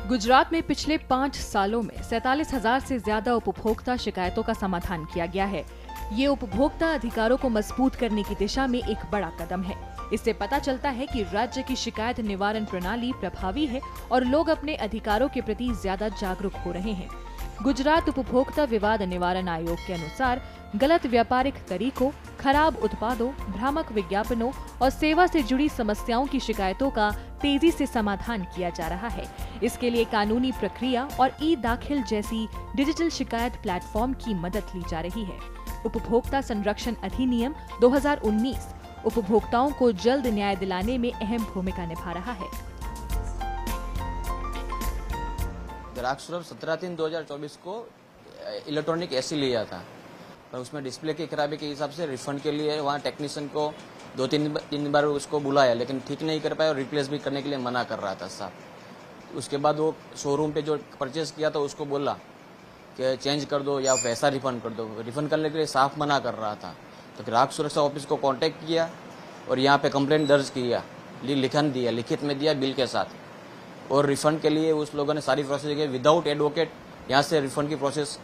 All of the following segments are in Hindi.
गुजरात में पिछले 5 सालों में 47,000 से ज्यादा उपभोक्ता शिकायतों का समाधान किया गया है। ये उपभोक्ता अधिकारों को मजबूत करने की दिशा में एक बड़ा कदम है। इससे पता चलता है कि राज्य की शिकायत निवारण प्रणाली प्रभावी है और लोग अपने अधिकारों के प्रति ज्यादा जागरूक हो रहे हैं। गुजरात उपभोक्ता विवाद निवारण आयोग के अनुसार गलत व्यापारिक तरीकों, खराब उत्पादों, भ्रामक विज्ञापनों और सेवा से जुड़ी समस्याओं की शिकायतों का तेजी से समाधान किया जा रहा है। इसके लिए कानूनी प्रक्रिया और ई-दाखिल जैसी डिजिटल शिकायत प्लेटफॉर्म की मदद ली जा रही है। उपभोक्ता संरक्षण अधिनियम 2019 उपभोक्ताओं को जल्द न्याय दिलाने में अहम भूमिका निभा रहा है। ग्राहक सुलभ 17/3/2024 को इलेक्ट्रॉनिक एसी लिया था, पर उसमें डिस्प्ले की खराबी के हिसाब से रिफंड के लिए वहाँ टेक्नीशियन को 2-3 बार उसको बुलाया, लेकिन ठीक नहीं कर पाया और रिप्लेस भी करने के लिए मना कर रहा था साहब। उसके बाद वो शोरूम पे जो परचेज किया था उसको बोला कि चेंज कर दो या पैसा रिफंड कर दो। रिफंड करने के लिए साफ मना कर रहा था। तो ग्राहक सुरक्षा ऑफिस को कांटेक्ट किया और यहाँ पे कंप्लेंट दर्ज किया, लिखन दिया, लिखित में दिया बिल के साथ। और रिफंड के लिए उस लोगों ने सारी प्रोसेस की विदाउट एडवोकेट यहाँ से रिफंड की प्रोसेस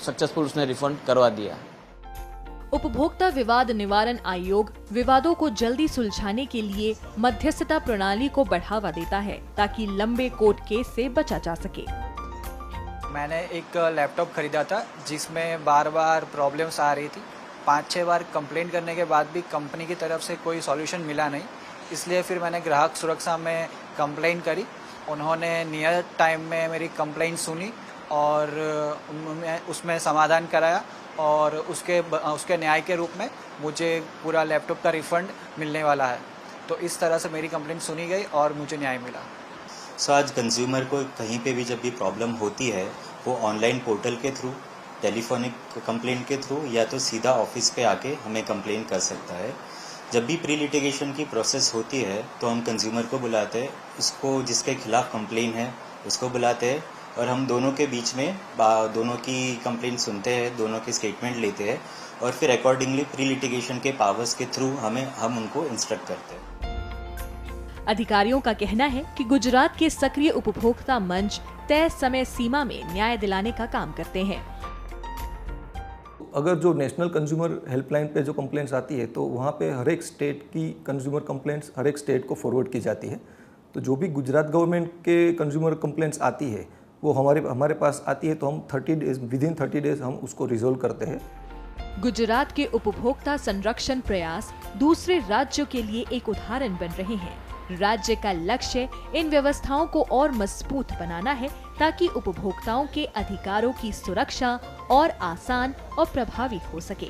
सक्सेसफुल उसने रिफंड करवा दिया। उपभोक्ता विवाद निवारण आयोग विवादों को जल्दी सुलझाने के लिए मध्यस्थता प्रणाली को बढ़ावा देता है ताकि लंबे कोर्ट केस से बचा जा सके। मैंने एक लैपटॉप खरीदा था जिसमें बार बार प्रॉब्लम्स आ रही थी। 5-6 बार कंप्लेंट करने के बाद भी कंपनी की तरफ से कोई सॉल्यूशन मिला नहीं। इसलिए फिर मैंने ग्राहक सुरक्षा में कंप्लेंट करी। उन्होंने नियर टाइम में मेरी कंप्लेंट सुनी और उसमें समाधान कराया और उसके न्याय के रूप में मुझे पूरा लैपटॉप का रिफंड मिलने वाला है। तो इस तरह से मेरी कंप्लेंट सुनी गई और मुझे न्याय मिला। आज कंज्यूमर को कहीं पे भी जब भी प्रॉब्लम होती है वो ऑनलाइन पोर्टल के थ्रू, टेलीफोनिक कंप्लेंट के थ्रू या तो सीधा ऑफिस पे आके हमें कंप्लेंट कर सकता है। जब भी प्री लिटिगेशन की प्रोसेस होती है तो हम कंज्यूमर को बुलाते हैं, उसको जिसके खिलाफ कंप्लेन है उसको बुलाते हैं और हम दोनों के बीच में दोनों की कंप्लेंट सुनते हैं, दोनों के स्टेटमेंट लेते हैं और फिर अकॉर्डिंगली प्री लिटिगेशन के पावर्स के थ्रू हम उनको इंस्ट्रक्ट करते हैं। अधिकारियों का कहना है कि गुजरात के सक्रिय उपभोक्ता मंच तय समय सीमा में न्याय दिलाने का काम करते हैं। अगर जो नेशनल कंज्यूमर हेल्पलाइन पे जो कंप्लेंट्स आती है तो वहाँ पे हर एक स्टेट की कंज्यूमर कंप्लेंट्स हर एक स्टेट को फॉरवर्ड की जाती है। तो जो भी गुजरात गवर्नमेंट के कंज्यूमर कंप्लेंट्स आती है वो हमारे पास आती है तो हम 30 डेज विदिन 30 डेज हम उसको रिजोल्व करते हैं। गुजरात के उपभोक्ता संरक्षण प्रयास दूसरे राज्यों के लिए एक उदाहरण बन रहे हैं। राज्य का लक्ष्य इन व्यवस्थाओं को और मजबूत बनाना है ताकि उपभोक्ताओं के अधिकारों की सुरक्षा और आसान और प्रभावी हो सके।